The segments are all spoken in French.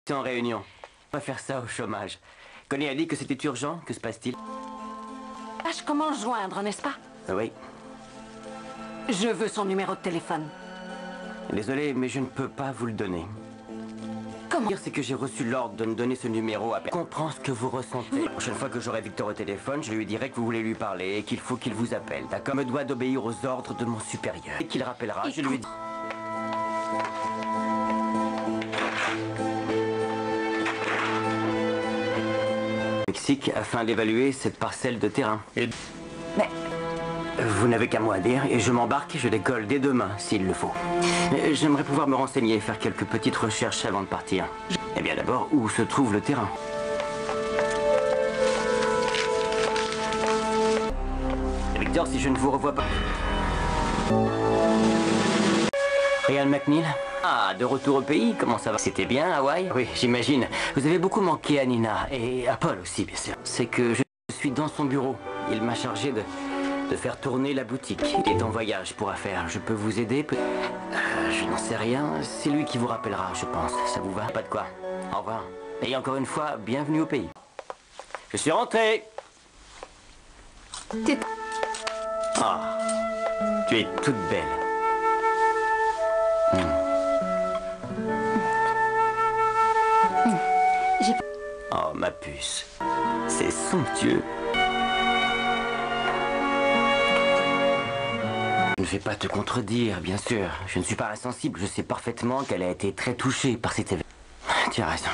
C'est en réunion. On va faire ça au chômage. Connie a dit que c'était urgent. Que se passe-t-il? Sache comment le joindre, n'est-ce pas? Oui. Je veux son numéro de téléphone. Désolé, mais je ne peux pas vous le donner. Comment? C'est que j'ai reçu l'ordre de me donner ce numéro à personne. Je comprends ce que vous ressentez. La prochaine fois que j'aurai Victor au téléphone, je lui dirai que vous voulez lui parler et qu'il faut qu'il vous appelle, d'accord? Me doit d'obéir aux ordres de mon supérieur. Et qu'il rappellera, je lui dis... Mexique afin d'évaluer cette parcelle de terrain. Mais... Vous n'avez qu'à moi à dire et je m'embarque et je décolle dès demain s'il le faut. J'aimerais pouvoir me renseigner et faire quelques petites recherches avant de partir. Eh bien d'abord, où se trouve le terrain? Victor, si je ne vous revois pas... Ryan McNeil? Ah, de retour au pays, comment ça va? C'était bien, Hawaï? Oui, j'imagine. Vous avez beaucoup manqué à Nina et à Paul aussi, bien sûr. C'est que je suis dans son bureau. Il m'a chargé de faire tourner la boutique. Il est en voyage pour affaires. Je peux vous aider? Je n'en sais rien. C'est lui qui vous rappellera, je pense. Ça vous va? Pas de quoi. Au revoir. Et encore une fois, bienvenue au pays. Je suis rentré. Ah, tu es toute belle. Oh, ma puce. C'est somptueux. Je ne vais pas te contredire, bien sûr. Je ne suis pas insensible. Je sais parfaitement qu'elle a été très touchée par cet événement. Tu as raison.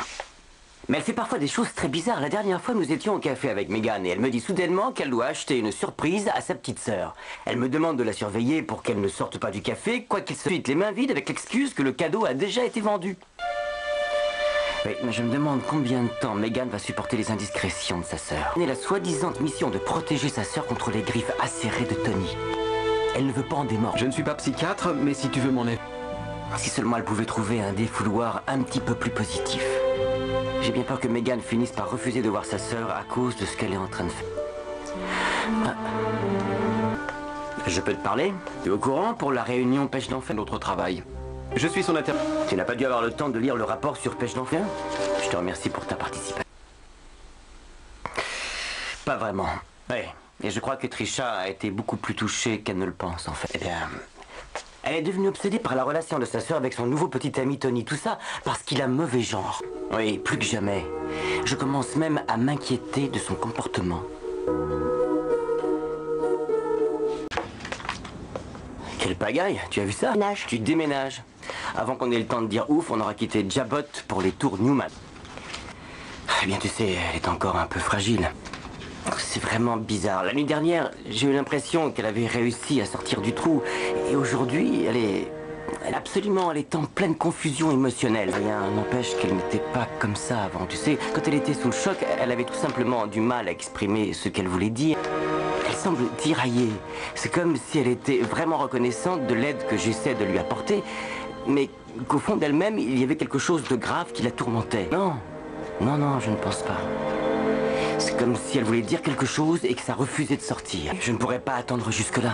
Mais elle fait parfois des choses très bizarres. La dernière fois, nous étions au café avec Megan et elle me dit soudainement qu'elle doit acheter une surprise à sa petite sœur. Elle me demande de la surveiller pour qu'elle ne sorte pas du café, quoi qu'il se vide les mains vides avec l'excuse que le cadeau a déjà été vendu. Oui, mais je me demande combien de temps Megan va supporter les indiscrétions de sa sœur. Elle a la soi-disant mission de protéger sa sœur contre les griffes acérées de Tony. Elle ne veut pas en démordre. Je ne suis pas psychiatre, mais si tu veux m'en aider... Si seulement elle pouvait trouver un défouloir un petit peu plus positif. J'ai bien peur que Megan finisse par refuser de voir sa sœur à cause de ce qu'elle est en train de faire. Ah. Je peux te parler? Tu es au courant pour la réunion pêche d'enfer? Notre travail. Je suis son interprète. Tu n'as pas dû avoir le temps de lire le rapport sur pêche d'enfer? Je te remercie pour ta participation. Pas vraiment. Oui. Et je crois que Trisha a été beaucoup plus touchée qu'elle ne le pense, en fait. Eh bien... Elle est devenue obsédée par la relation de sa sœur avec son nouveau petit ami Tony. Tout ça parce qu'il a mauvais genre. Oui, plus que jamais. Je commence même à m'inquiéter de son comportement. Quelle pagaille, tu as vu ça? Déménage. Tu déménages. Avant qu'on ait le temps de dire ouf, on aura quitté Jabot pour les tours Newman. Eh bien, tu sais, elle est encore un peu fragile. C'est vraiment bizarre. La nuit dernière, j'ai eu l'impression qu'elle avait réussi à sortir du trou. Et aujourd'hui, elle est en pleine confusion émotionnelle. Rien n'empêche qu'elle n'était pas comme ça avant. Tu sais, quand elle était sous le choc, elle avait tout simplement du mal à exprimer ce qu'elle voulait dire. Elle semble tiraillée. C'est comme si elle était vraiment reconnaissante de l'aide que j'essaie de lui apporter, mais qu'au fond d'elle-même, il y avait quelque chose de grave qui la tourmentait. Non, non, non, je ne pense pas. C'est comme si elle voulait dire quelque chose et que ça refusait de sortir. Je ne pourrais pas attendre jusque-là.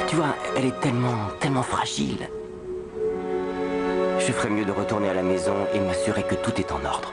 Tu vois, elle est tellement fragile. Je ferais mieux de retourner à la maison et m'assurer que tout est en ordre.